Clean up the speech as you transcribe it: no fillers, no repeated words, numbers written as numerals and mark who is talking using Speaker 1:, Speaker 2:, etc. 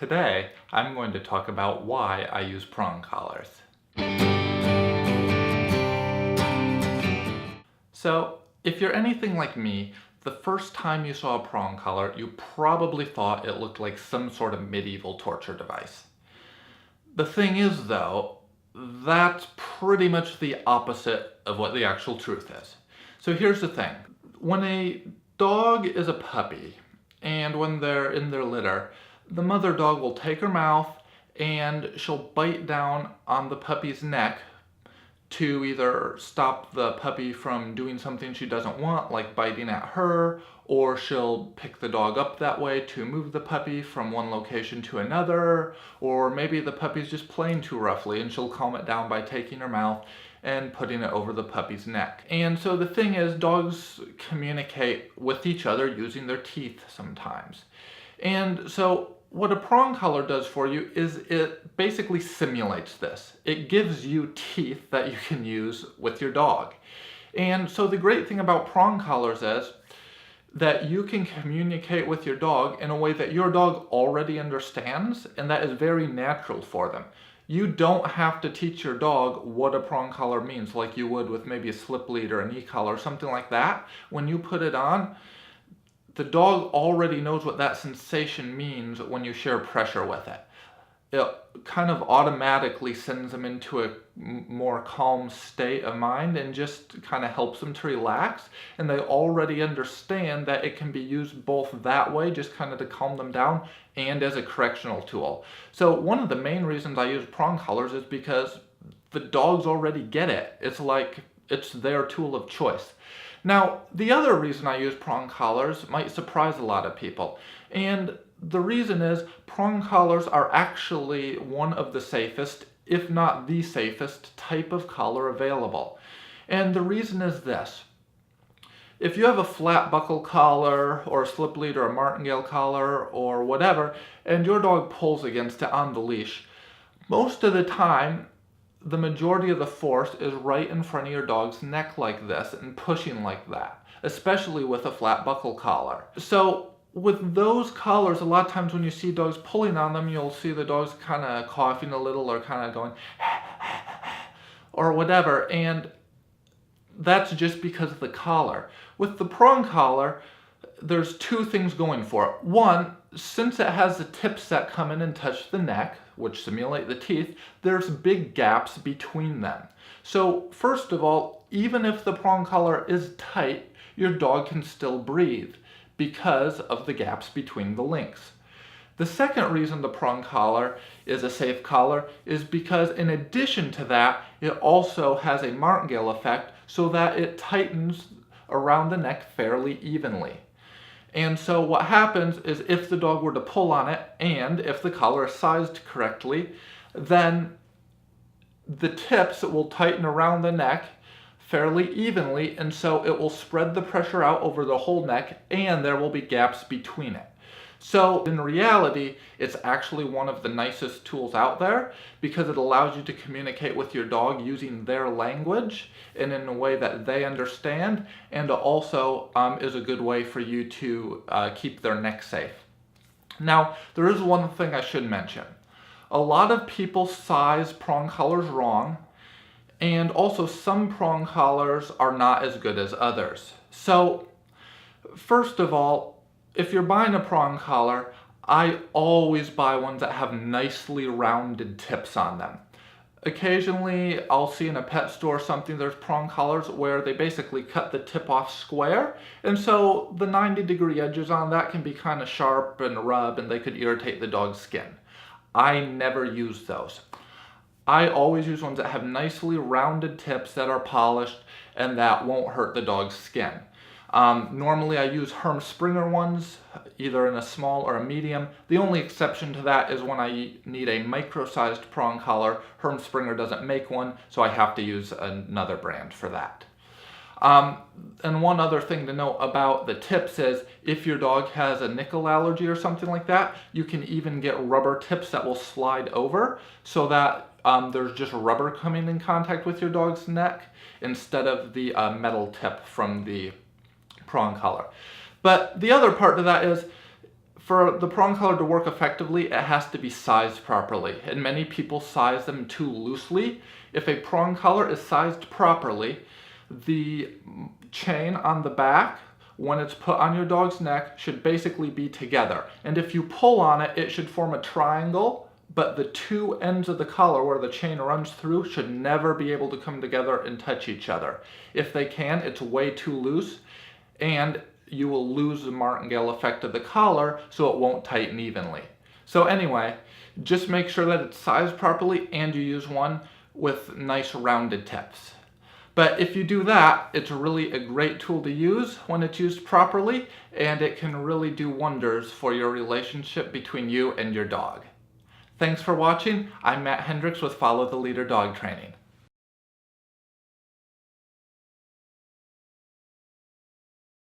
Speaker 1: Today, I'm going to talk about why I use prong collars. So, if you're anything like me, the first time you saw a prong collar, you probably thought it looked like some sort of medieval torture device. The thing is, though, that's pretty much the opposite of what the actual truth is. So here's the thing. When a dog is a puppy, and when they're in their litter, the mother dog will take her mouth and she'll bite down on the puppy's neck to either stop the puppy from doing something she doesn't want, like biting at her, or she'll pick the dog up that way to move the puppy from one location to another, or maybe the puppy's just playing too roughly and she'll calm it down by taking her mouth and putting it over the puppy's neck. And so the thing is, dogs communicate with each other using their teeth sometimes. And so what a prong collar does for you is it basically simulates this. It gives you teeth that you can use with your dog. And so the great thing about prong collars is that you can communicate with your dog in a way that your dog already understands, and that is very natural for them. You don't have to teach your dog what a prong collar means like you would with maybe a slip lead or an e-collar or something like that. When you put it on, the dog already knows what that sensation means when you share pressure with it. It kind of automatically sends them into a more calm state of mind and just kind of helps them to relax. And they already understand that it can be used both that way, just kind of to calm them down, and as a correctional tool. So one of the main reasons I use prong collars is because the dogs already get it. It's like it's their tool of choice. Now, the other reason I use prong collars might surprise a lot of people. And the reason is prong collars are actually one of the safest, if not the safest, type of collar available. And the reason is this. If you have a flat buckle collar or a slip lead or a martingale collar or whatever, and your dog pulls against it on the leash, most of the time, the majority of the force is right in front of your dog's neck like this and pushing like that, especially with a flat buckle collar. So with those collars, a lot of times when you see dogs pulling on them, you'll see the dogs kind of coughing a little or kind of going or whatever, and that's just because of the collar. With the prong collar, there's two things going for it. One, since it has the tips that come in and touch the neck, which simulate the teeth, there's big gaps between them. So first of all, even if the prong collar is tight, your dog can still breathe because of the gaps between the links. The second reason the prong collar is a safe collar is because in addition to that, it also has a martingale effect so that it tightens around the neck fairly evenly. And so what happens is if the dog were to pull on it, and if the collar is sized correctly, then the tips will tighten around the neck fairly evenly, and so it will spread the pressure out over the whole neck, and there will be gaps between it. So in reality, it's actually one of the nicest tools out there because it allows you to communicate with your dog using their language and in a way that they understand, and also is a good way for you to keep their neck safe. Now, there is one thing I should mention. A lot of people size prong collars wrong, and also some prong collars are not as good as others. So, first of all, if you're buying a prong collar, I always buy ones that have nicely rounded tips on them. Occasionally, I'll see in a pet store something, there's prong collars where they basically cut the tip off square, and so the 90-degree edges on that can be kind of sharp and rub, and they could irritate the dog's skin. I never use those. I always use ones that have nicely rounded tips that are polished and that won't hurt the dog's skin. Normally I use Herm Springer ones, either in a small or a medium. The only exception to that is when I need a micro-sized prong collar. Herm Springer doesn't make one, so I have to use another brand for that. And one other thing to note about the tips is if your dog has a nickel allergy or something like that, you can even get rubber tips that will slide over so that there's just rubber coming in contact with your dog's neck instead of the metal tip from the prong collar. But the other part to that is For the prong collar to work effectively, it has to be sized properly, and many people size them too loosely. If a prong collar is sized properly, the chain on the back, when it's put on your dog's neck, should basically be together. And if you pull on it, it should form a triangle, but the two ends of the collar where the chain runs through should never be able to come together and touch each other. If they can, it's way too loose, and you will lose the martingale effect of the collar, so it won't tighten evenly. So anyway, just make sure that it's sized properly and you use one with nice rounded tips. But if you do that, it's really a great tool to use when it's used properly, and it can really do wonders for your relationship between you and your dog. Thanks for watching. I'm Matt Hendricks with Follow the Leader Dog Training.